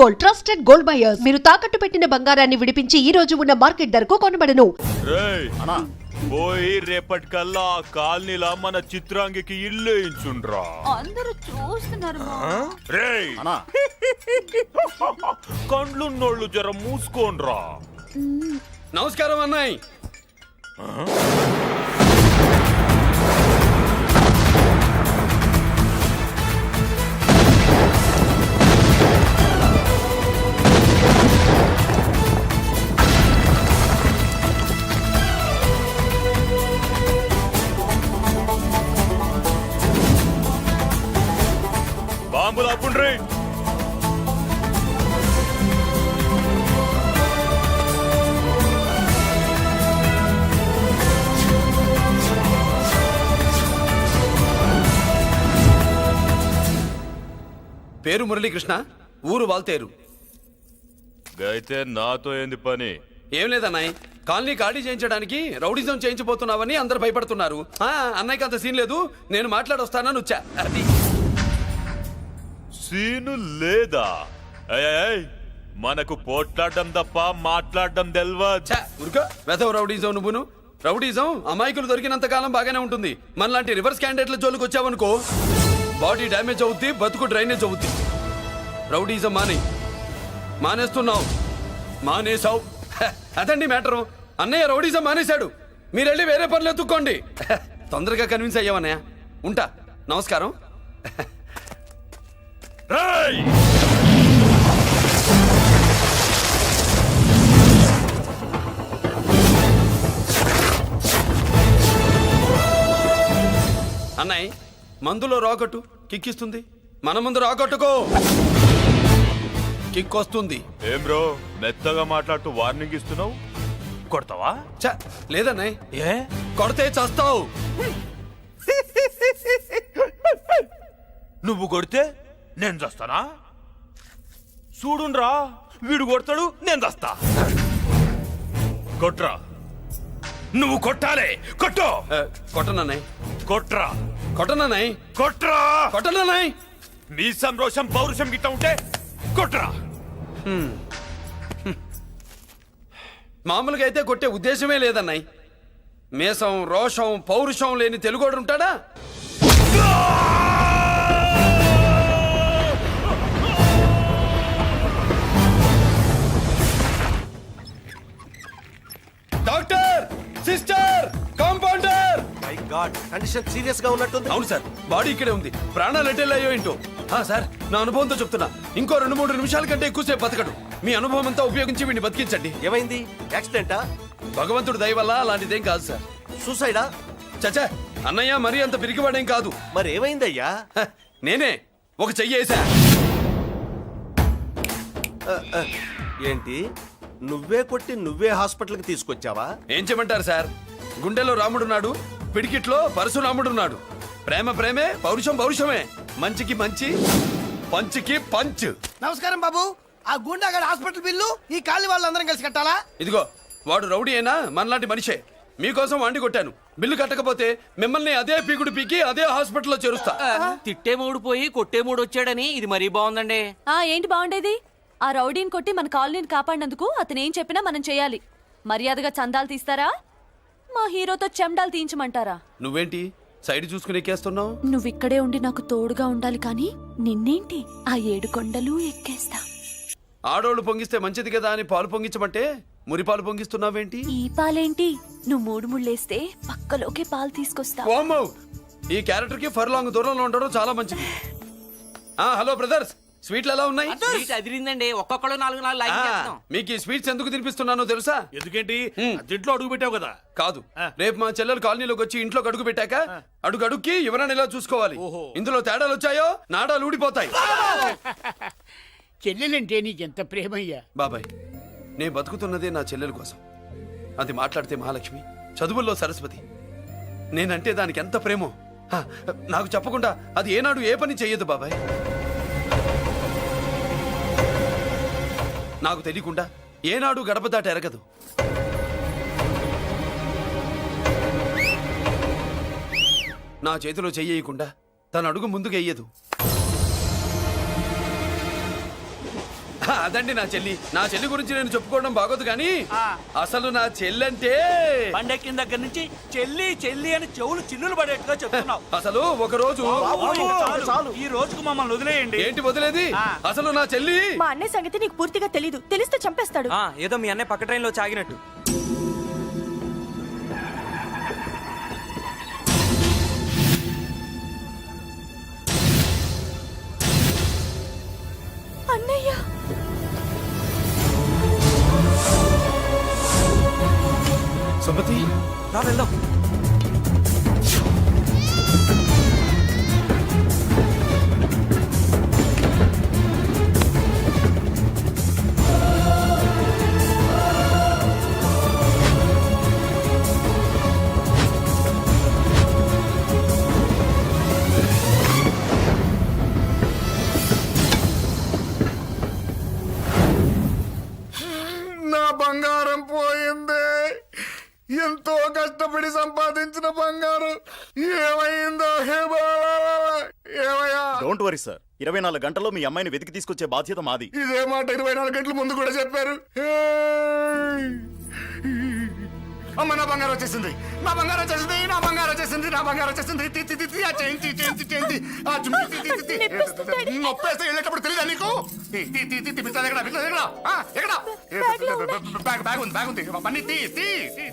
Gold, trusted gold buyers. మీరు తాకట్టు పెట్టిన బంగారాన్ని విడిపించి ఈ రోజు ఉన్న మార్కెట్ ధరకు కొనబడను. పోయి రేపటికల్లా ఆ కాలనీలా మన చిత్రాంగికి ఇల్లు ఇచ్చుండ్రా. అందరూ చూస్తున్నారు. రేయ్ కండ్లున్నోళ్ళు జర మూసుకోండ్రా. నమస్కారం అన్నాయ్. బాంబులు ఆపుండ్రి. పేరు మురళీకృష్ణ, ఊరు వాల్తేరు. అయితే నాతో ఏంది పని? ఏం లేదన్నాయ్, కాలనీ ఖాళీ చేయించడానికి రౌడిజం చేయించబోతున్నావని అందరు భయపడుతున్నారు. అన్నయ్యకి అంత సీన్ లేదు, నేను మాట్లాడొస్తానని వచ్చా. అది సీను లేదా? మనకు పోట్లాడడం తప్ప మాట్లాడడం తెల్వా. ఉరుకో వెధవ రౌడీజం. నువ్వును రౌడీజం అమాయకులు దొరికినంత కాలం బాగానే ఉంటుంది. మనలాంటి రివర్స్ క్యాండిడేట్ల జోలికి వచ్చావనుకో బాడీ డ్యామేజ్ అవుద్ది, బతుకు డ్రైనేజ్ అవుద్ది. రౌడీజం మానేస్తున్నావు, మానేసావు. అదండి మ్యాటరు. అన్నయ్య రౌడీజం మానేశాడు, మీరెళ్ళి వేరే పనులు ఎత్తుక్కోండి. తొందరగా కన్విన్స్ అయ్యావన్నయ్య. ఉంటా, నమస్కారం. అన్నయ్య మందులో రాకట్టు కిక్కిస్తుంది, మన ముందు రాకట్టుకో కిక్ వస్తుంది. ఏం బ్రో మెత్తగా మాట్లాడుతూ వార్నింగ్ ఇస్తున్నావు? కొడతావా? లేదన్నయ్య, ఏ కొడితే చస్తావు. నువ్వు కొడితే నేను చస్తానా? చూడుండ్రా, వీడు కొడతాడు, నేను చస్తా. కొట్రా, నువ్వు కొట్టాలి. కొట్టు. కొట్టనన్నయ్య, కొట్రా. కొట్టనన్నయ్య, కొట్రా. కొట్టనన్నయ్య. మీ సంరోషం పౌరుషం గిట్ట ఉంటే కొట్రా. మామూలుగా అయితే కొట్టే ఉద్దేశమే లేదన్నయ్య. మేషం, రోషం, పౌరుషం లేని తెలుగోడు ఉంటాడా? Doctor, sister, compounder. My God, condition serious గా ఉన్నట్టుంది. అవును సార్, బాడీ ఇక్కడే ఉంది. ప్రాణాలు ఎట్టెళ్ళాయో ఏంటో. సార్, నా అనుభవంతో చెప్తున్నా, ఇంకో 2-3 నిమిషాల కంటే ఎక్కువసేపు బతకడు. మీ అనుభవం అంతా ఉపయోగించి వీడిని బతికించండి. ఏమైంది? యాక్సిడెంటా? భగవంతుడు దయ వల్ల అలాంటిదేం కాదు సార్. సూసైడా? చచ్చా, అన్నయ్య మరీ అంత పిరికివాడేం కాదు. మరి ఏమైందయ్యా? నేనే ఒక చెయ్యి వేసా. ఏంటి, నువ్వే కొట్టి నువ్వే హాస్పిటల్కి తీసుకొచ్చావా? ఏం చేయమంటారు సార్, గుండెలో రాముడున్నాడు, పిడికిట్లో పరశురాముడున్నాడు. ప్రేమ ప్రేమే, పౌరుషం పౌరుషమే. మంచికి మంచి, పంచికి పంచ్. నమస్కారం బాబు. ఆ గుండాగడ్ హాస్పిటల్ బిల్లు ఈ కాలి వాళ్ళందరం కలిసి కట్టాలా? ఇదిగో, వాడు రౌడీ అయినా మనలాంటి మనిషే. మీకోసం వండి కొట్టాను. బిల్లు కట్టకపోతే మిమ్మల్ని అదే పీకుడు పీకి అదే హాస్పిటల్లో చేరుస్తా. తిట్టే మూడు పోయి కొట్టే మూడు వచ్చాడని ఇది మరీ బాగుందండి. ఏంటి బాగుండేది? ఆ రౌడీని కొట్టి మన కాలనీని కాపాడినందుకు అతను ఏం చెప్పినా మనం చేయాలి. మర్యాదగా చందాలు తీస్తారా, మా హీరోతో చెండాలు తీయించమంటారా? నువ్వేంటి సైడ్ చూసుకుని ఎక్కేస్తున్నావు? నువ్విక్కడే ఉండి నాకు తోడుగా ఉండాలి, కానీ నిన్నేంటి ఆ 7 కొండలు ఎక్కేస్తా. ఆడోళ్ళు పొంగిస్తే మంచిది కదా అని పాలు పొంగించమంటే మురిపాలు పొంగిస్తున్నావేంటి? ఈ పాలేంటి, నువ్వు 3 ముళ్ళేస్తే పక్కలోకే పాలు తీసుకొస్తా. ఈ క్యారెక్టర్ కి ఫర్లాంగ్ దూరంలో ఉండడం చాలా మంచిది. హలో బ్రదర్స్, స్వీట్లు ఎలా ఉన్నాయి? అదిరిందండి, ఒక్కొక్కడు 4 లైక్ చేస్తాం. మీకు ఈ స్వీట్స్ ఎందుకు తినిపిస్తున్నానో తెలుసా? ఎందుకేంటి? ఇంట్లో అడుగు పెట్టావు కదా. కాదు, రేపు మా చెల్లెలు కాలనీలోకి వచ్చి ఇంట్లోకి అడుగు పెట్టాక అడుగుకి ఎవరైనా ఇలా చూసుకోవాలి. ఇందులో తేడాలు వచ్చాయో నాడాలు ఊడిపోతాయి. చెల్లెలంటే నీకెంత ప్రేమయ్యా? బాబాయ్, నేను బతుకుతున్నదే నా చెల్లెల కోసం. అది మాట్లాడితే మహాలక్ష్మి, చదువుల్లో సరస్వతి. నేనంటే దానికి ఎంత ప్రేమో నాకు చెప్పకుండా అది ఏనాడు ఏ పని చెయ్యదు బాబాయ్. నాకు తెలియకుండా ఏనాడు గడప దాట ఎరగదు. నా చేతిలో చెయ్యకుండా తన అడుగు ముందుకు వెయ్యదు. అదండి నా చెల్లి గురించి నేను చెప్పుకోవడం బాగోదు కానీ అసలు నా చెల్లంటే పండెక్కిన దగ్గర నుంచి చెల్లి చెల్లి అని చెవులు చిల్లులు పడేట్టుగా చెప్తున్నావు. అసలు ఒక రోజు చాలు. ఈ రోజుకు మమ్మల్ని వదిలేయండి. ఏంటి వదిలేది? అసలు నా చెల్లి మా అన్నయ్య సంగతి నీకు పూర్తిగా తెలీదు. తెలిస్తే చంపేస్తాడు. ఏదో మీ అన్నయ్య పక్క ట్రైన్ లో చాగినట్టు. అన్నయ్య సుమతి రా వెళ్దాం. నా బంగారం పోయింది. ఎంతో కష్టపడి సంపాదించిన బంగారం ఏమైందో హే బాబా, ఏమయ్యా? డోంట్ వరీ సార్, 24 గంటల్లో మీ అమ్మాయిని వెతికి తీసుకొచ్చే బాధ్యత మాది. ఇదే మాట 24 గంటల ముందు కూడా చెప్పారు. అమ్మ నా బంగారం వచ్చేసింది, నా బంగారం వచ్చేసింది, నా బంగారం వచ్చేసింది, నా బంగారం వచ్చేసింది. ఆ చేయించి ఆ జుమ్మి నొప్పేస్తే వెళ్ళేటప్పుడు తెలియదా నీకు? బ్యాగ్ ఉంది పని తీ.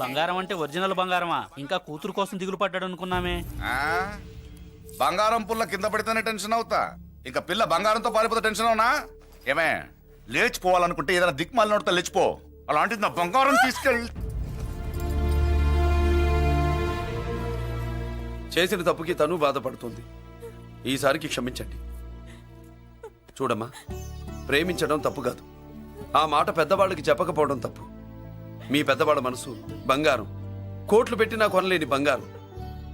బంగారం అంటే ఒరిజినల్ బంగారమా? ఇంకా కూతురు కోసం దిగులు పడ్డాడు అనుకున్నామే. బంగారం పుల్ల కింద పడితేనే టెన్షన్ అవుతా, ఇంకా పిల్ల బంగారంతో పారిపోతే టెన్షన్ అవునా? ఏమే లేచిపోవాలనుకుంటే ఏదైనా దిక్మాల నోడితే లేచిపో. అలాంటిది నా బంగారం తీసుకెళ్ళి. చేసిన తప్పుకి తను బాధపడుతుంది. ఈసారికి క్షమించండి. చూడమ్మా, ప్రేమించడం తప్పు కాదు, ఆ మాట పెద్దవాళ్ళకి చెప్పకపోవడం తప్పు. మీ పెద్దవాళ్ళ మనసు బంగారం, కోట్లు పెట్టినా కొనలేని బంగారం.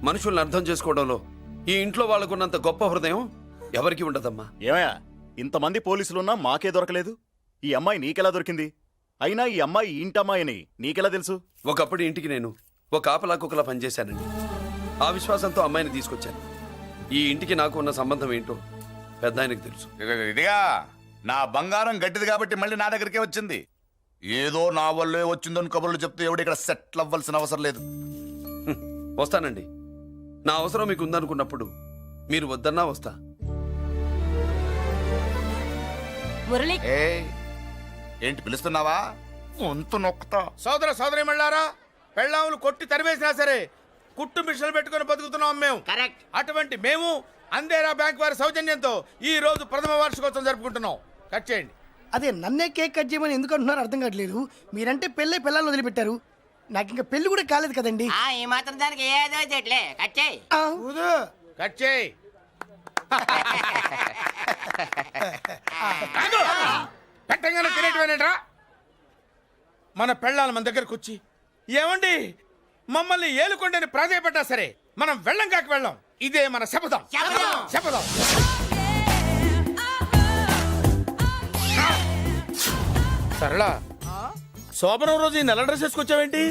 మనుషుల్ని అర్థం చేసుకోవడంలో ఈ ఇంట్లో వాళ్ళకున్నంత గొప్ప హృదయం ఎవరికి ఉండదమ్మా. ఏమయ్యా, ఇంతమంది పోలీసులున్నా మాకే దొరకలేదు. ఈ అమ్మాయి నీకెలా దొరికింది? అయినా ఈ అమ్మాయి ఈ ఇంటమ్మాయిని నీకెలా తెలుసు? ఒకప్పుడు ఇంటికి నేను ఒక ఆపలా కుక్కలా పనిచేశానండి. ఆ విశ్వాసంతో అమ్మాయిని తీసుకొచ్చాను. ఈ ఇంటికి నాకు ఉన్న సంబంధం ఏంటో పెద్ద ఆయనకు తెలుసు. ఇదిగా నా బంగారం గట్టిది కాబట్టి మళ్ళీ నా దగ్గరికే వచ్చింది. ఏదో నా వల్లే వచ్చిందని కబుర్లు చెప్తే ఎవడు ఇక్కడ సెటిల్ అవ్వాల్సిన అవసరం లేదు. వస్తానండి. నా అవసరం మీకు ఉందనుకున్నప్పుడు మీరు వద్దన్నా వస్తా. మురళి ఏంటి పిలుస్తున్నావా? వంతు నొక్కుతా. సోదర సోదరి మళ్ళారా, పెళ్ళాములు కొట్టి తరివేసినా సరే కుట్టు మిషన్లు పెట్టుకుని బతుకుతున్నాం మేము. కరెక్ట్. అటువంటి మేము అందేరా బ్యాంక్ వారి సౌజన్యంతో ఈ రోజు ప్రథమ వార్షికోత్సవం జరుపుకుంటున్నాం. కట్ చేయండి. అదే నన్నే కేక్ కట్ చేయమని ఎందుకు అంటున్నారో అర్థం కావట్లేదు. మీరంటే పెళ్ళై పిల్లల్ని వదిలిపెట్టారు, నాకు ఇంకా పెళ్లి కూడా కాలేదు కదండి. ఈ మాత్రం దానికి ఏదో చెట్లే కట్ చేయి. కట్ చేయి. పెట్టంగానే తినేటివేనేట్రా? మన పెళ్ళాలు మన దగ్గరకు వచ్చి ఏమండి మమ్మల్ని ఏలుకొండని ప్రాధాయపడ్డా సరే మనం వెళ్ళం కాక వెళ్ళం. ఇదే మన శపథం. శపథం. సరళ, శోభనం రోజు ఈ నల్ల డ్రెస్ వేసుకొచ్చావేంటి?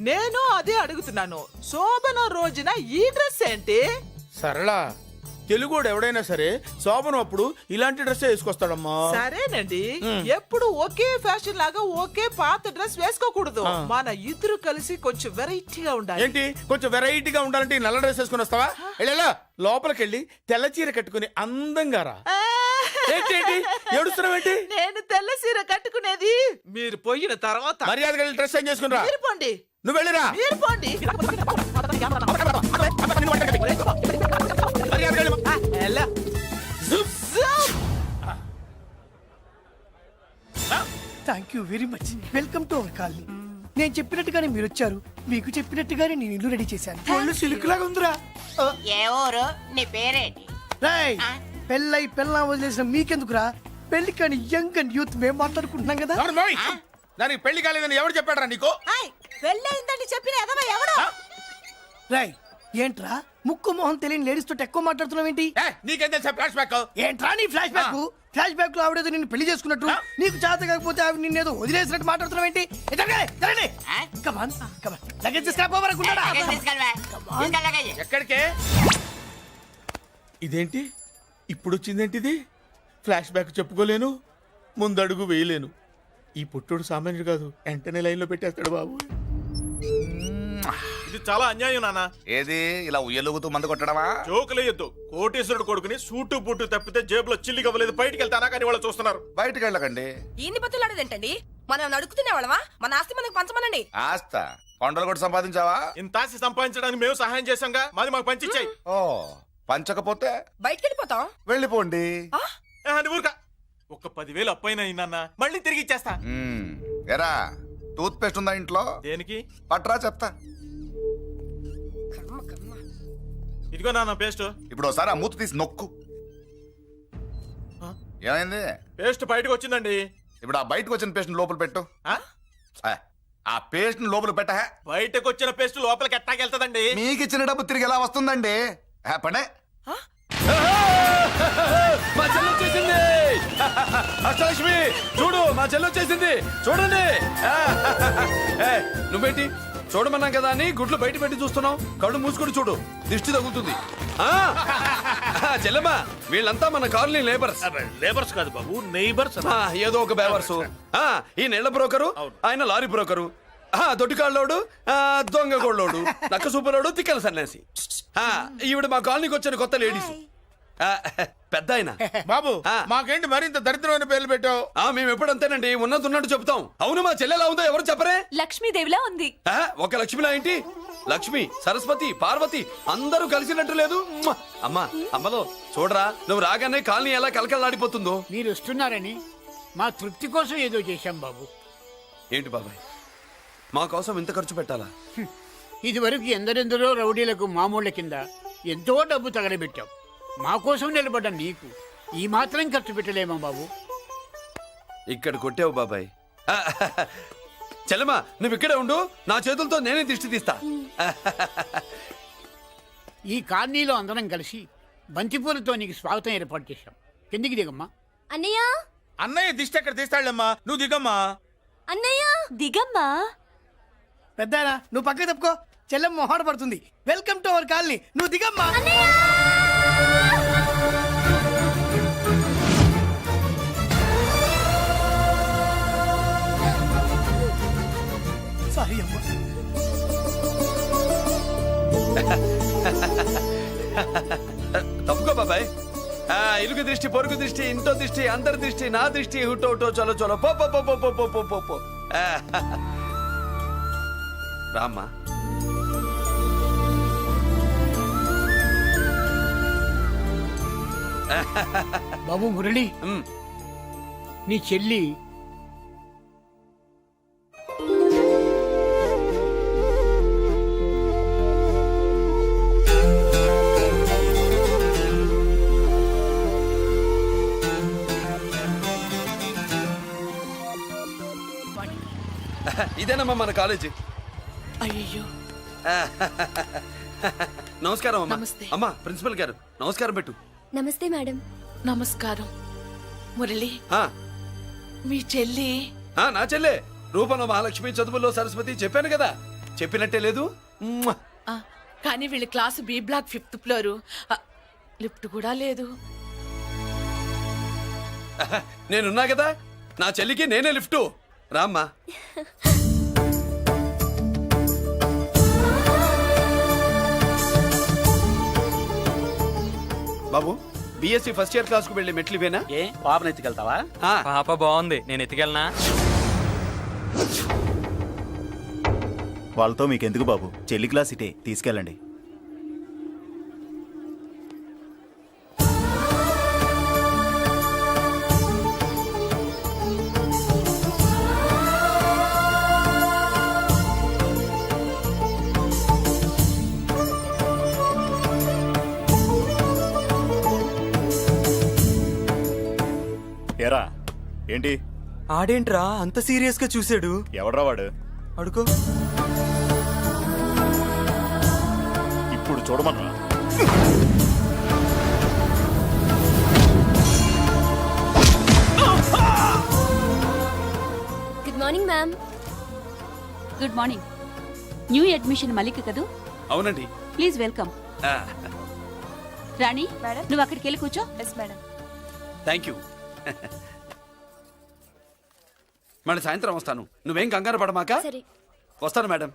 నేను అదే అడుగుతున్నాను. శోభన రోజున ఈ డ్రెస్ ఏంటి? సరళ, తెలుగుడు ఎవడైనా సరే శోభనం అప్పుడు ఇలాంటి డ్రెస్ వేసుకొస్తాడమ్మా. సరేనండి, ఎప్పుడు ఒకే ఫ్యాషన్ లాగా ఒకే పాత డ్రెస్ వేసుకోకూడదు. మన ఇద్దరు కలిసి కొంచెం వెరైటీగా ఉండాలి. ఏంటి కొంచెం వెరైటీగా ఉండాలంటే ఈ నల్ల డ్రెస్ వేసుకుని వస్తావా? వెళ్ళా లోపలికి వెళ్ళి తెల్ల చీర కట్టుకుని అందంగా రా. ఏంటి ఏడుస్తున్నావేంటి? నేను తెల్ల సీర కట్టుకునేది మీరు పోయిన తర్వాత. మర్యాదగా వెళ్ళి డ్రెస్ చేంజ్ చేసుకుని రా. మీరు పోండి. నువ్వు వెళ్ళిరా. మీరు పోండి. ఎలా? Thank you very much. Welcome to our colony. నేను చెప్పినట్టుగానే మీరు వచ్చారు, మీకు చెప్పినట్టుగానే నేను ఇల్లు రెడీ చేశాను. ఒళ్ళు సిల్క్ లాగా ఉందిరా. ఏ ఊరు? నీ పేరేంటి? రేయ్, పెళ్ళై పెళ్ళా వదిలేసిన మీకెందుకురా? పెళ్లి కాని యంగ్ అండ్ యూత్ మేము మాట్లాడుకుంటున్నాం కదా. దానికి పెళ్లి కాలేదని ఎవరు చెప్పాడరా నీకు? పెళ్ళయిందని చెప్పిన ఎదవ ఎవడు? రేయ్, ఏంట్రా ముక్కు మొహం తెలియని లేడీస్ తోటి ఎక్కువ మాట్లాడుతున్నావు ఏంటి? నీకేం తెలుసా ఫ్లాష్ బ్యాక్? ఏంట్రా నీ ఫ్లాష్ బ్యాక్? ఫ్లాష్ బ్యాక్ లో ఆవిడేదో నిన్ను పెళ్లి చేసుకున్నట్టు, నీకు చేత కాకపోతే ఆవిడ నిన్నేదో వదిలేసినట్టు మాట్లాడుతున్నావు ఏంటి? ఎక్కడికే? ఇదేంటి ఇప్పుడు వచ్చిందేంటిది? ఫ్లాష్ బ్యాక్ చెప్పుకోలేను, ముందడుగు వేయలేను. ఈ పుట్టుడు సామాన్యుడు కాదు, వెంటనే లైన్లో పెట్టేస్తాడు బాబు. ఇది చాలా అన్యాయం నాన్న. ఏది ఇలా ఉయ్యలుగుతూ మందు కొట్టడమా? జోకులేయొద్దు. కోటేశ్వరుడు కొడుకుని సూటు బూటు తప్పితే జేబులో చిల్లి కవ్వలేదు, బయటికి వెళ్తానా కానీ వాళ్ళు చూస్తున్నారు. బయటకు వెళ్ళకండి. ఈయన్ని బతులాడేదేంటండి? మనం నడుకుతున్న వాళ్ళమా? మన ఆస్తి మనకు పంచమనండి. ఆస్త కొండలు కూడా సంపాదించావా? ఇంత ఆస్తి సంపాదించడానికి మేము సహాయం చేశాంగా, మాది మాకు పంచిచ్చాయి. ఓ పంచకపోతే బయటికి వెళ్ళిపోతాం. వెళ్ళిపోండి. ఊరుకా. ఒక 10,000 అప్పైనా నాన్న, మళ్ళీ తిరిగి ఇచ్చేస్తా. ఎరా టూత్ పేస్ట్ ఉందా ఇంట్లో? దేనికి? పట్రా చెప్తా. ఇదిగో నాన్న పేస్ట్. ఇప్పుడు ఒకసారి ఆ మూత తీసి నొక్కు. ఏమైంది? పేస్ట్ బయటకు వచ్చిందండి. ఇప్పుడు ఆ బయటకు వచ్చిన పేస్ట్ లోపల పెట్టు. ఆ? ఆ పేస్ట్ లోపల పెట్ట. బయటకు వచ్చిన పేస్ట్ లోపలికి ఎట్టాకెళ్తదండి? మీకు ఇచ్చిన డబ్బు తిరిగి ఎలా వస్తుందండి? పడే మా చెల్లి వచ్చేసింది. అష్టలక్ష్మి చూడు, మా చెల్లి వచ్చేసింది చూడండి. నువ్వేంటి చూడమన్నాం కదా అని గుడ్లు బయట పెట్టి చూస్తున్నావు? కళ్ళు మూసుకొని చూడు, దిష్టి తగులుతుంది. చెల్లెమ్మా, వీళ్ళంతా మన కాలనీ లేబర్స్. లేబర్స్ కాదు బాబు, నైబర్స్. ఏదో ఒక బేవర్సు. ఈ నెల బ్రోకరు, ఆయన లారీ బ్రోకరు, దొడ్డికాళ్ళోడు, దొంగ గోళ్ళోడు, నక్క సూపరోడు, తిక్కల సన్యాసి. ఈవిడ మా కాలనీకి వచ్చిన కొత్త లేడీస్. పెద్ద ఆయన. బాబు మాకేంటి మరింత దరిద్రమైన పేర్లు పెట్టావు? మేము ఎప్పుడంతేనండి, ఉన్నది ఉన్నట్టు చెప్తాం. అవును, మా చెల్లెలా ఉందో ఎవరు చెప్పరే? లక్ష్మీదేవిలా ఉంది. ఒక లక్ష్మిలా ఏంటి? లక్ష్మి, సరస్వతి, పార్వతి అందరూ కలిసినట్టు లేదు. అమ్మా, అమ్మలో చూడరా, నువ్వు రాగానే కాలనీ ఎలా కలకలాడిపోతుందో. మీరు వస్తున్నారని మా తృప్తి కోసం ఏదో చేశాం బాబు. ఏంటి బాబాయ్, మా కోసం ఇంత ఖర్చు పెట్టాలా? ఇదివరకు ఎందరెందరో రౌడీలకు మామూళ్ళ కింద ఎంతో డబ్బు తగలబెట్టాం. మా కోసం నిలబడ్డ నీకు ఈ మాత్రం ఖర్చు పెట్టలేమా బాబు? ఇక్కడ కొట్టావు బాబాయ్. చెల్లెమ్మా, నువ్వు ఇక్కడే ఉండు, నా చేతులతో నేనే దిష్టి తీస్తా. ఈ కాలనీలో అందరం కలిసి బంతిపూలతో నీకు స్వాగతం ఏర్పాటు చేశాం. కిందికి దిగమ్మా. అన్నయ్య, అన్నయ్య దిష్టి ఎక్కడ తీస్తాడమ్మా, నువ్వు దిగమ్మా. అన్నయ్య దిగమ్మా. పెద్దారా, నువ్వు పక్కకి తప్పుకో, చెల్లెమ్మ మొహాట పడుతుంది. వెల్కమ్ టు అవర్ కాలనీ, నువ్వు దిగమ్మా. సారీ అమ్మా. తప్పుకో బాబాయ్. ఇరుగు దృష్టి, పొరుగు దృష్టి, ఇంటో దృష్టి, అందరి దృష్టి, నా దృష్టి, హుటో హుటో, చలో చలో, పో పో పో పో పో పో పో పో. రామ్మా. బాబు మురళి, నీ చెల్లి ఇదేనమ్మా మన కాలేజీ. అయ్యో నమస్కారం అమ్మా. నమస్తే. అమ్మా, ప్రిన్సిపల్ గారు నమస్కారం పెట్టు. నమస్తే మేడం. నమస్కారం. మురళి, ఆ, మీ చెల్లి నా చెల్లె రూపంలో మహాలక్ష్మి, చదువుల్లో సరస్వతి. చెప్పాను కదా, చెప్పినట్టే లేదు. మ్మ్. కానీ వీళ్ళ class B block 5th floor. Lift కూడా లేదు. నేనున్నా కదా, నా చెల్లికి నేనే లిఫ్టు. రామ్మా. బాబు, బిఎస్సి ఫస్ట్ ఇయర్ క్లాస్ కు వెళ్ళి మెట్లు ఇవేనా? ఏ పాపను ఎత్తుకెళ్తావా? పాప బాగుంది, నేను ఎత్తుకెళ్ళనా? వాళ్ళతో మీకెందుకు బాబు, చెల్లి క్లాస్ ఇటే, తీసుకెళ్ళండి. ఏరా ఏంటి? ఆడేంట్రా అంత సీరియస్ గా చూసాడు? ఎవడ్రా వాడు? అడుకో. ఇప్పుడు చూడమన్నా. Good morning ma'am. Good morning. New admission Malik కదూ? అవునండి. Please welcome. రాణి, నువ్వు అక్కడికి వెళ్ళి కూర్చో. Thank you. మళ్ళీ సాయంత్రం వస్తాను, నువ్వేం కంగారు పడమాక. సరే. వస్తాను మేడం.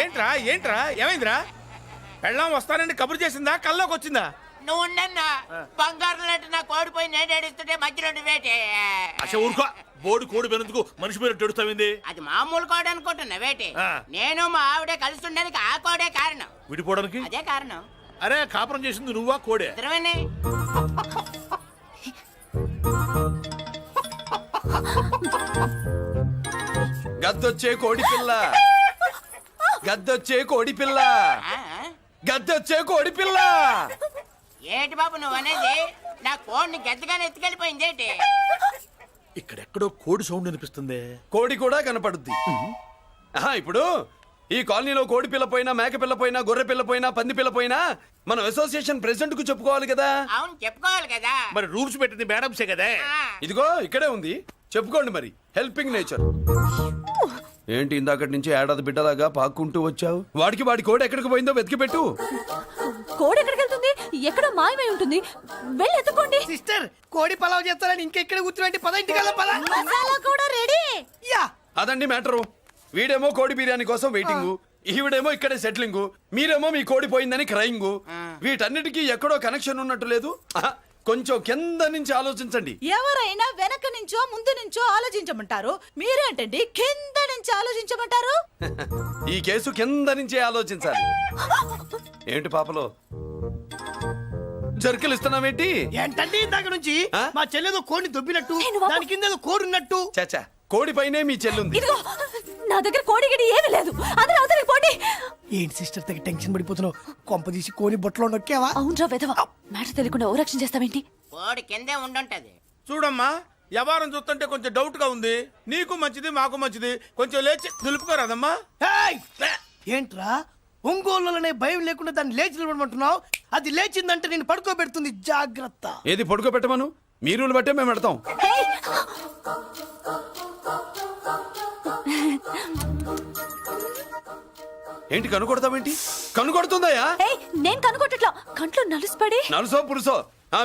ఏంట్రా ఏంట్రా ఏమైందిరా? పెళ్ళాం వస్తానండి కబురు చేసిందా, కల్లోకి వచ్చిందా? నువ్వు ఉండన్నా బంగారం లాంటి నా కోడిపోయి నేను ఏడుస్తుంటే మధ్యలో వేటే. అసలు ఊరుకో, బోడి కోడి పెనందుకు మనిషి మీద తెడుస్తావింది. అది మామూలు కోడి అనుకుంటున్నా వేటే. ఆ. నేను మా ఆవిడే కలిసి ఉండడానికి ఆ కోడే కారణం. విడిపోవడానికి అదే కారణం. అరే కాపురం చేసింది నువ్వా కోడే? ఇద్దరమేనే. గద్దొచ్చే కోడి పిల్ల, గద్దొచ్చే కోడి పిల్ల, ఆ? గద్దొచ్చే కోడి పిల్ల. ఏటి బాబు నువ్వు అనేది? నా కోడిని గద్దగానే ఎత్తుకెళ్ళిపోయింది ఏంటి? ఇక్కడెక్కడో కోడి సౌండ్ అనిపిస్తుంది. కోడి కూడా కనపడుద్ది. ఆహా, ఇప్పుడు ఈ కాలనీలో కోడి పిల్ల పోయినా, మేక పిల్ల పోయినా, గొర్రె పిల్ల పోయినా, పంది పిల్ల పోయినా మనం అసోసియేషన్ ప్రెసిడెంట్ కు చెప్పుకోవాలి కదా. అవును చెప్పుకోవాలి కదా. మరి రూల్స్ పెట్టింది మేడంసే కదా. ఆ. ఇదిగో ఇక్కడే ఉంది, చెప్పుకోండి మరి. Helping nature. ఏంటి ఇందాకటి నుంచి ఏడాది బిడ్డలాగా పాక్కుంటూ వచ్చావు? వాడికి వాడి కోడి ఎక్కడికి పోయిందో వెతికి పెట్టు. కోడి ఎక్కడికి వెళ్తుంది? ఎక్కడో మాయమై ఉంటుంది. వెళ్ళి ఎత్తుకోండి. సిస్టర్ కోడి పలావ్ చేస్తారని ఇంకెక్కడ కూర్చున్నట్టు పద ఇంటికల్లా పద. మసాలా కూడా రెడీ. యా అదండి మ్యాటరు. వీడేమో కోడి బిర్యానీ కోసం వెయిటింగ్, ఈవిడేమో ఇక్కడే సెటిలింగ్, మీరేమో మీ కోడి పోయిందని క్రయింగ్. వీటన్నిటికీ ఎక్కడో కనెక్షన్ ఉన్నట్టు లేదు. ఆహా, కొంచెం కింద నుంచి ఆలోచించండి. ఎవరైనా వెనక నుంచో ముందు నుంచో ఆలోచించమంటారు, మీరేంటండి కింద నుంచి ఆలోచించమంటారు? ఈ కేసు కింద నుంచే ఆలోచించాలి. ఏంటి పాపలో జర్కలు ఇస్తున్నావేంటి? ఏంటంటే ఇందాక నుంచి ఆ? మా చెల్లెదో కోడిని దొబ్బినట్టు, నేను బాబు. దాని కింద ఏదో కోడి ఉన్నట్టు. చాచా, కోడి పైనే మీ చెల్లుంది. ఇదిగో నా దగ్గర కోడి గిడి ఏమీ లేదు. అందరూ అవతలికి పోండి. ఏంటి సిస్టర్ తగ్గ టెన్షన్ పడిపోతున్నావు? కొంప తీసి కోని బొట్టలో నొక్కావా? అవునరా వెధవ, మ్యాటర్ తెలియకుండా ఓ రక్షణ చేస్తావేంటి? కోడి కిందే ఉండుంటది. చూడమ్మా, వ్యవహారం చూస్తుంటే కొంచెం డౌట్ గా ఉంది. నీకు మంచిది మాకు మంచిది, కొంచెం లేచి నిలుపుకోరాదమ్మా. హేయ్! ఏంట్రా ఒంగోలులోనే భయం లేకుండా దాన్ని లేచి నిలబడమంటున్నావు? అది లేచిందంటే నేను పడుకోబెడుతుంది, జాగ్రత్త. ఏది పడుకోబెట్టమను, మీరు బట్టే మేము పెడతాం. ఏంటి కనుకొడతావేంటి? కనుకొడుతుందయ్యా? ఏయ్, నేను కనుగొట్టట్లా, కంట్లో నలుసుపడి. నలుసో పురుసో,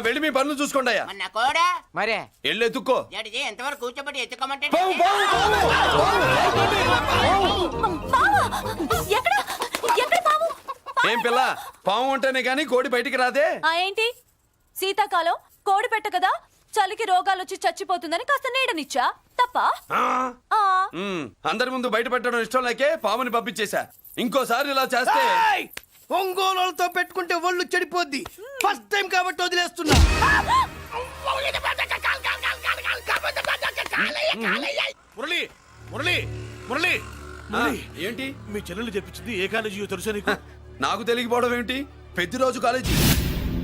వెళ్ళి మీ పనులు చూసుకోండి అయ్యా. మన కోడా మరే వెళ్ళి ఎత్తుక్కో. జడిది ఎంతవరకు కూర్చోబెట్టి ఎత్తుకోమంటే పావు, పావు, పావా? ఎక్కడ ఎక్కడ పాము? ఏం పిల్ల, పాము అంటేనే గాని కోడి బయటికి రాదే. ఏంటి శీతాకాలం కోడి పెట్ట కదా, చలికి రోగాలు వచ్చి చచ్చిపోతుందని కాస్త నీడనిచ్చా, తప్ప? అందరి ముందు బయట పెట్టడం ఇష్టం లేకే పాముని పంపించేశా. ఇంకోసారి ఇలా చేస్తే హేయ్! ఒంగోలులతో పెట్టుకుంటే ఒళ్ళు చెడిపోద్ది. ఫస్ట్ టైం కాబట్టి వదిలేస్తున్నా. మురళి మురళి మురళి ఏంటి మీ చెల్లెలు చెప్పించింది ఏ కాలేజీ తెలుసా నీకు? నాకు తెలియకపోవడం ఏంటి? పెద్దిరాజు కాలేజీ.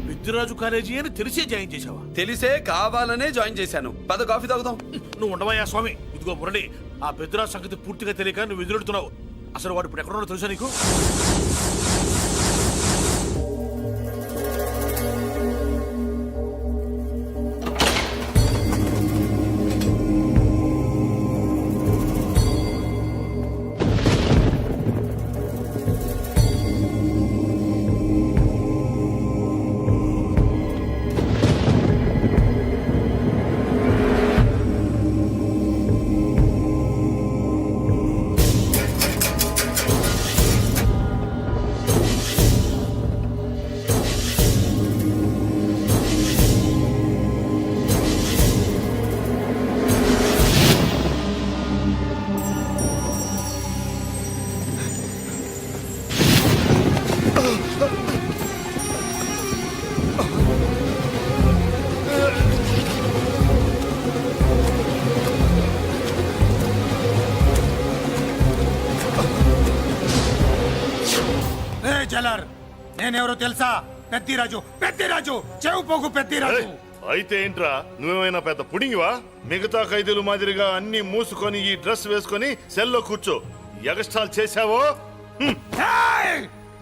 పెద్దిరాజు కాలేజీ అని తెలిసే జాయిన్ చేసావా? తెలిసే కావాలనే జాయిన్ చేశాను. పద కాఫీ తాగుదాం. నువ్వు ఉండవయ్యా స్వామి. ఇదిగో మురళి, ఆ పెద్దిరాజు సంగతి పూర్తిగా తెలియక నువ్వు ఎదురెడుతున్నావు. అసలు వాడు ఇప్పుడు ఎక్కడున్నాడో తెలుసా నీకు? నేనెవరో తెలుసా? పెద్దిరాజు, పెద్దిరాజు, చెవు పోగు పెద్దిరాజు. అయితే ఏంట్రా, నువ్వేమైనా పెద్ద పుడింగివా? మిగతా ఖైదీలు మాదిరిగా అన్ని మూసుకొని ఈ డ్రెస్ వేసుకొని సెల్లో కూర్చో. ఎగస్ట్రాల్ చేశావో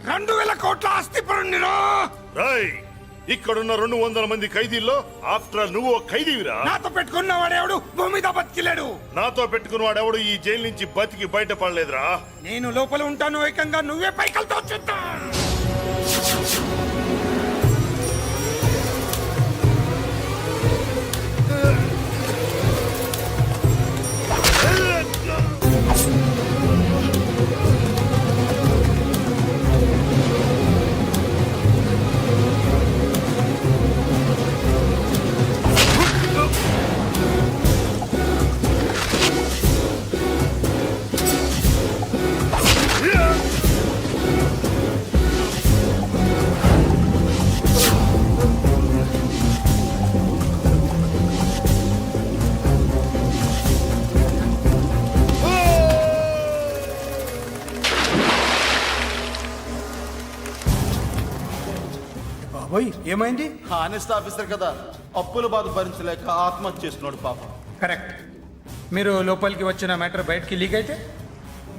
2,000 కోట్ల ఆస్తి పరుణ్ణిరో. రాయ్, ఇక్కడున్న 200 మంది ఖైదీల్లో ఆఫ్టర్ ఆల్ నువ్వు ఖైదీవిరా. నాతో పెట్టుకున్నవాడెవడు భూమి మీద బతికిలేడు. నాతో పెట్టుకున్నవాడెవడు ఈ జైలు నుంచి బతికి బయటపడలేదురా. నేను లోపల ఉంటాను, ఏకంగా నువ్వే పైకలతో చూద్దాం. బాబోయ్ ఏమైంది? హానెస్ట్ ఆఫీసర్ కదా, అప్పుల బాధ భరించలేక ఆత్మహత్య చేస్తున్నాడు పాపం. కరెక్ట్. మీరు లోపలికి వచ్చిన మ్యాటర్ బయటికి లీక్ అయితే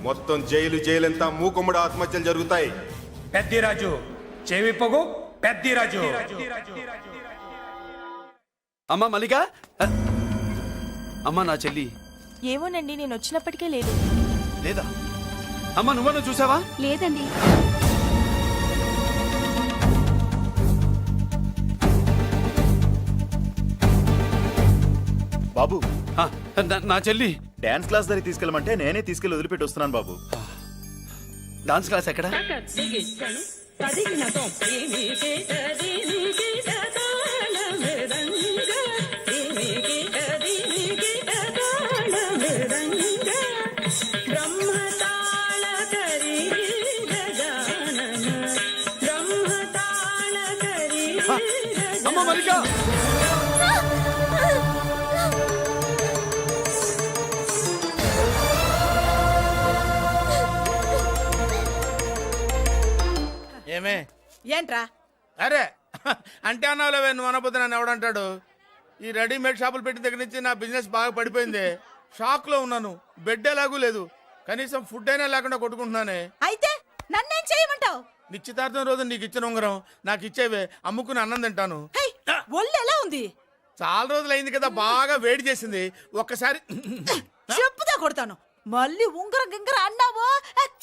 మొత్తం జైలంతా మూకుమ్మడి ఆత్మహత్యలు జరుగుతాయి. పెద్దిరాజు, చెవి పొగు పెద్దిరాజు. అమ్మా మల్లిక, అమ్మా నా చెల్లి ఏమోనండి, నేను వచ్చినప్పటికే లేదు. లేదా? అమ్మా నువ్వన్నా చూసావా? లేదండి. బాబు, నా చెల్లి డాన్స్ క్లాస్ దగ్గర తీసుకెళ్ళమంటే నేనే తీసుకెళ్లి వదిలిపెట్టి వస్తున్నాను బాబు. డాన్స్ క్లాస్ ఎక్కడ? అమ్మ మల్లిక, ఏమే? ఏంట్రా? అరే అంటే అన్నావులేవే, నువ్వు అనబోద్దు నన్ను ఎవడంటాడు. ఈ రెడీమేడ్ షాపులు పెట్టిన దగ్గర నుంచి నా బిజినెస్ బాగా పడిపోయింది. షాక్ లో ఉన్నాను. బెడ్ ఎలాగూ లేదు, కనీసం ఫుడ్ అయినా లేకుండా కొట్టుకుంటున్నానే. అయితే నన్నేం చేయమంటావు? నిశ్చితార్థం రోజు నీకు ఇచ్చిన ఉంగరం నాకు ఇచ్చేవే, అమ్ముకుని అన్నం తింటాను. ఒళ్ళు ఎలా ఉంది? చాలా రోజులు అయింది కదా, బాగా వేడి చేసింది. ఒక్కసారి చెప్పుదా కొడతాను. మళ్ళీ ఉంగరం గింగర అన్నావో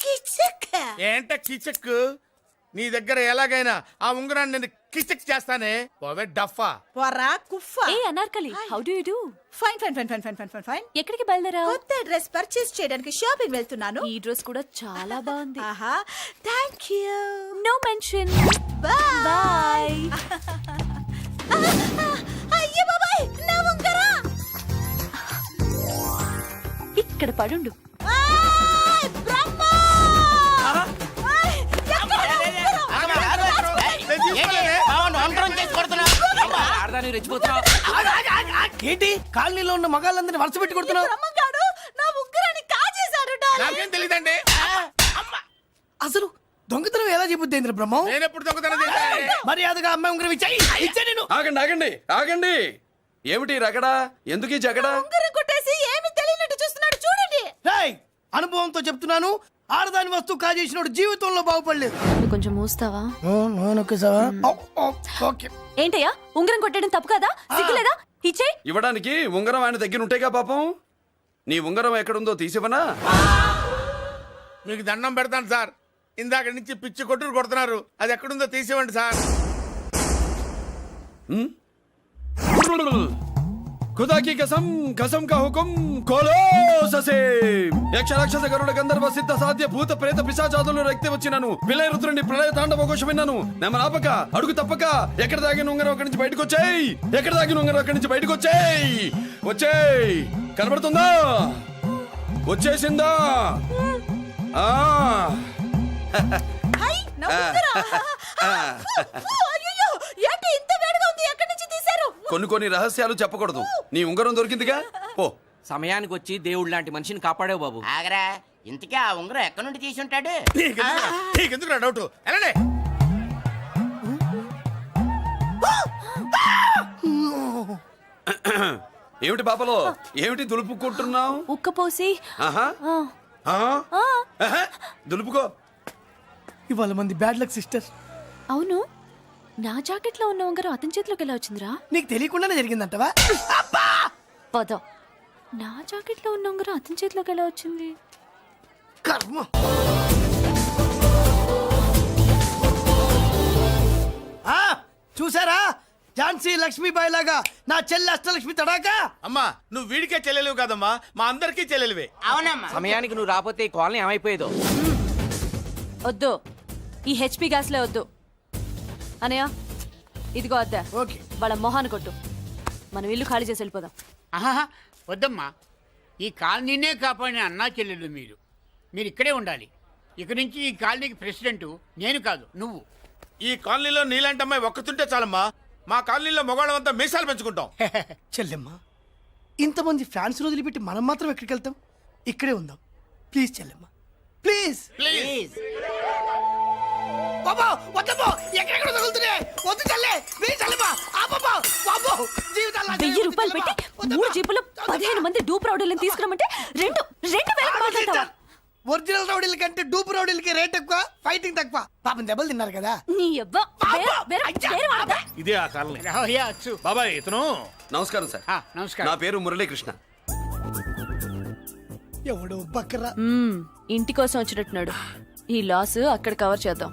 కిచక్. ఏంట కిచక్? నీ దగ్గర ఎలాగైనా ఆ ఉంగరాన్ని నేను కిచక్ చేస్తానే. పోవే డఫా. పోరా కుఫా. ఏ Anarkali, how do you do? Fine fine fine fine fine fine fine fine. ఎక్కడికి బయలుదేరావు? కొత్త డ్రెస్ పర్చేస్ చేయడానికి షాపింగ్ వెళ్తున్నాను. ఈ డ్రెస్ కూడా చాలా బాగుంది. ఆహా, thank you. No mention. Bye bye. అయ్యో బాబాయ్, నా ఉంగరా ఇక్కడ పడుండు. బ్రహ్మ! ఏంటి కాలనీలో ఉన్న మగాళ్ళందరినీ వరుస పెట్టి కొడుతున్నావు? బ్రహ్మంగాడు నా ఉంగరాన్ని కాజేశాడు. నాకేం తెలియదండి. అసలు దొంగతనం ఎలా చెబుద్ది బ్రహ్మం? నేను ఎప్పుడు దొంగతనం చేశాను? మర్యాదగా అమ్మాయి ఉంగరం ఇచ్చాయి. నేను ఆగండి ఆగండి ఆగండి. ఏమిటి రగడా? ఎందుకు ఈ జగడా? ఉంగరం కొట్టేసి ఏమీ తెలియనట్టు చూస్తున్నాడు, చూడండి. రేయ్, అనుభవంతో చెప్తున్నాను, ఆడదాని వస్తువు కాజేసినోడు జీవితంలో బాగుపడలేదు. నువ్వు కొంచెం మూస్తావా? ఓకే. ఏంటయ్యా, ఉంగరం కొట్టడం తప్పు కదా? సిగ్గులేదా? ఇచ్చే. ఇవ్వడానికి ఉంగరం ఆయన దగ్గర ఉంటేగా పాపం. నీ ఉంగరం ఎక్కడుందో తీసివనా? మీకు దండం పెడతాను సార్, ఇందాక నుంచి పిచ్చి కొట్టుడు కొడుతున్నారు. అది ఎక్కడుందో తీసివ్వండి సార్. खुदा की कसम, कसम का हुकुम खोलो ससे. యక్ష రాక్షస గరుడ గంధర్వ సిద్ధ సాధ్య భూత ప్రేత పిశాచాదులు రక్తి వచ్చినాను. విలయ రుద్రుని ప్రళయ తాండవ ఘోషం విన్నాను. నెమలాపక అడుగు తప్పక ఎక్కడ దాగిన ఉంగరం అక్కడి నుంచి బయటకు వచ్చేయ్. ఎక్కడ దాగిన ఉంగరం అక్కడి నుంచి బయటకు వచ్చేయ్. వచ్చేయ్. కనబడుతుందా? వచ్చేసిందా? ఆ హై, నా ఉంగరా. అయ్యో, ఏంటి ఇంత వేడిగా ఉంది? ఎక్కడి నుంచి తీశారు? కొన్ని రహస్యాలు చెప్పకూడదు. నీ ఉంగరం దొరికిందిగా, పో. సమయానికి వచ్చి దేవుడు లాంటి మనిషిని కాపాడావు బాబు. ఆగరా, ఇంతకీ ఆ ఉంగరం ఎక్కడి నుండి తీసి ఉంటాడు? నీకెందుకు డౌట్? ఎలానే ఏమిటి పాపలో ఏమిటి దులుపుకుంటున్నావు? ఉక్కపోసి ఆహా ఆహా, దులుపుకో. ఇవాళ మంది బ్యాడ్ లక్ సిస్టర్. అవును, నా జాకెట్ లో ఉన్న ఉంగరం అతని చేతిలోకి ఎలా వచ్చిందిరా? నీకు తెలియకుండానే జరిగిందంటవా? పద. నా జాకెట్ లో ఉన్న ఉంగరం అతని చేతిలోకి ఎలా వచ్చింది? కర్మ. ఆ, చూసారా ఝాన్సీ లక్ష్మీబాయి లాగా నా చెల్లి అష్టలక్ష్మి తడాకా. అమ్మా నువ్వు వీడికే చెల్లెలివి కాదమ్మా, మా అందరికీ చెల్లెలివే. అవునమ్మా. సమయానికి నువ్వు రాకపోతే ఈ కాలనీ ఏమైపోయేదో. వద్దు, ఈ హెచ్పి గ్యాస్లే వద్దు. అనయ్య ఇదిగో అద్దా. ఓకే. వాళ్ళ మొహాన్ని కొట్టు. మనం ఇల్లు ఖాళీ చేసి వెళ్ళిపోదాం. ఆహా, వద్దమ్మా. ఈ కాలనీనే కాపాడిన అన్నా చెల్లెలు మీరు. మీరు ఇక్కడే ఉండాలి. ఇక నుంచి ఈ కాలనీకి ప్రెసిడెంట్ నేను కాదు, నువ్వు. ఈ కాలనీలో నీలాంటి అమ్మాయి ఒక్కతుంటే చాలమ్మా. మా కాలనీలో మగవాళ్ళమంతా మీసాలు పెంచుకుంటాం. చెల్లెమ్మ, ఇంతమంది ఫ్యాన్స్ వదిలిపెట్టి మనం మాత్రం ఎక్కడికి వెళ్తాం? ఇక్కడే ఉందాం ప్లీజ్ చెల్లెమ్మ, ప్లీజ్. ప్లీజ్. బాబా వద్దమ్మో, ఎక్కడెక్కడ తగులుతున్నాయి. వద్దు చెల్లె, ప్లీజ్ చెల్లెమ్మ. ఆపమ్మా, బాబో, జీవితాలు 1000 రూపాయలు పెట్టి 3 జీపులు 15 మంది డూప్ రౌడీలను తీసుకురమ్మంటే 2,000 మాట్లాడతావా? ఒరిజినల్ రౌడీల కంటే డూప్ రౌడీలకి రేట్ ఎక్కువ, ఫైటింగ్ తక్కువ. పాపం దెబ్బలు తిన్నారు కదా. నీ యవ్వ, వేరే వాడదా? ఇదే ఆ కాలనీ. రావయ్యా, అచ్చు. బాబాయ్ ఇతను. నమస్కారం సార్. నమస్కారం. నా పేరు మురళీకృష్ణ. ఎవడో బక్కరా. ఇంటి కోసం వచ్చినట్టున్నాడు. ఈ లాస్ అక్కడ కవర్ చేద్దాం.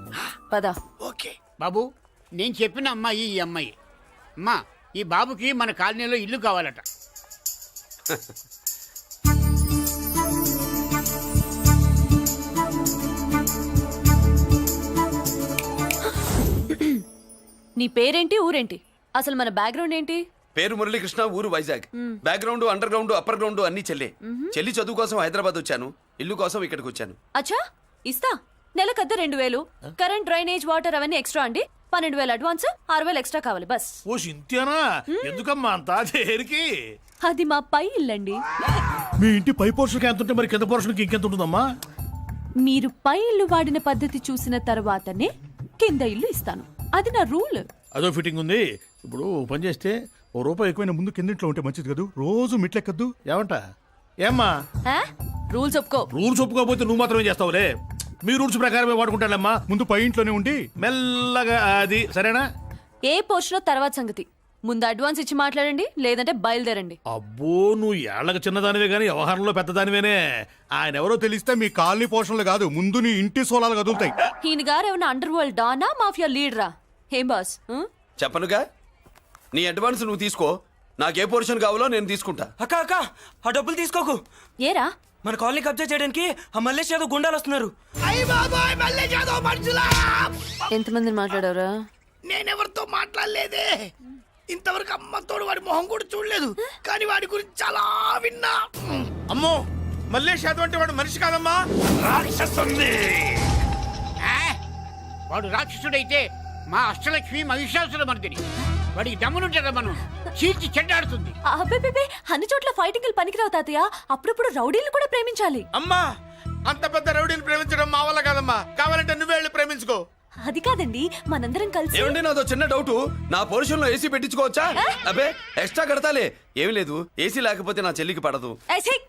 పద. ఓకే బాబు, నేను చెప్పిన అమ్మాయి ఈ అమ్మాయి. అమ్మా, ఈ బాబుకి మన కాలనీలో ఇల్లు కావాలట. నీ పేరేంటి, ఊరేంటి, అసలు మన బ్యాక్గ్రౌండ్ ఏంటి? పేరు మురళీకృష్ణ, ఊరు Vizag. Background, under ground, upper ground అన్ని చెల్లే. చెల్లి చదువు కోసం హైదరాబాద్ వచ్చాను, ఇల్లు కోసం ఇక్కడికి వచ్చాను. అచ్చా, ఇస్తా. నెలకద్ద 2000, కరెంట్, డ్రైనేజ్, వాటర్ అవన్నీ ఎక్స్ట్రా అండి. 12,000 అడ్వాన్స్, 6,000 ఎక్స్ట్రా కావాలి బస్. ఓ సింతేనా? ఎందుకమ్మా అంతా దేనికి? అది మా పై ఇల్లండి. మీ ఇంటి పై పోర్షన్కి ఎంత ఉంటే మరి కింద పోర్షన్కి ఇంకెంత ఉంటుందమ్మా? మీరు పై ఇల్లు వాడిన పద్ధతి చూసిన తర్వాతనే కింద ఇల్లు ఇస్తాను. అది నా రూల్. అదో ఫిట్టింగ్ ఉంది. ఇప్పుడు ఓ పని చేస్తే ₹1 ఎక్కువైనా ముందు కిందింట్లో ఉంటే మంచిది కదా, రోజు మిట్లెక్కద్దు. ఏమంటా? ఏమ్మా రూల్స్ ఒప్పుకో. రూల్స్ ఒప్పుకోకపోతే నువ్వు మాత్రమే చేస్తావులే. మీ రూల్స్ ప్రకారమే వాడుకుంటానమ్మా. ముందు పై ఇంట్లోనే ఉండి మెల్లగా అది, సరేనా? ఏ పోర్షన్ తర్వాత సంగతి. ముందు అడ్వాన్స్ ఇచ్చి మాట్లాడండి, లేదంటే బయలుదేరండి. అబ్బో, నువ్వు ఏళ్ళకి చిన్నదానివే కానీ వ్యవహారంలో పెద్దదానివేనే. ఆయన ఎవరో తెలిస్తే మీ కాలనీ పోషణలు కాదు, ముందు నీ ఇంటి సోలాలు కదులుతాయి. ఈయన గారు ఏమన్నా అండర్ వరల్డ్ డానా, మాఫియా లీడరా? ఏం బాస్? చెప్పనుగా, నీ అడ్వాన్స్ నువ్వు తీసుకో. నాకే పోర్షన్ కావాలో నేను తీసుకుంటా. అక్క అక్క, ఆ డబ్బులు తీసుకోకు. ఏరా? మన కాలనీ కబ్జా చేయడానికి ఆ మల్లేష్ యాదవ్ గుండాలు వస్తున్నారు. అయ్య బాబాయ్, మళ్ళీ చదువు మనుషులా. ఎంతమందిని మాట్లాడారా? నేనెవరితో మాట్లాడలేదే. ఇంతవరకు అమ్మతోడు వాడి మొహం కూడా చూడలేదు, కానీ వాడి గురించి చాలా విన్నా. అమ్మో, మల్లేష్ యాదవ్ అంటే వాడు మనిషి కాదమ్మా, రాక్షసుని. వాడు రాక్షసుడైతే మా అష్టలక్ష్మి మహిషాసుల మర్దిని. వాడికి దమ్మునుంటారా మనం చీల్చి చెడ్డాడుతుంది. అబ్బే, అన్ని చోట్ల ఫైటింగ్ పనికిరావు తాతయ్య. అప్పుడప్పుడు రౌడీలు కూడా ప్రేమించాలి. అమ్మా, అంత పెద్ద రౌడీని ప్రేమించడం మా వల్ల కాదమ్మా. కావాలంటే నువ్వే వెళ్ళి ప్రేమించుకో. అది కాదండి, మనందరం కలిసి. ఏమండి, నాదో చిన్న డౌట్. నా పోర్షన్ లో ఏసీ పెట్టించుకోవచ్చా? అబ్బే, ఎక్స్ట్రా కడతాలే. ఏమి లేదు, ఏసీ లేకపోతే నా చెల్లికి పడదు. ఏయ్, ఛీ!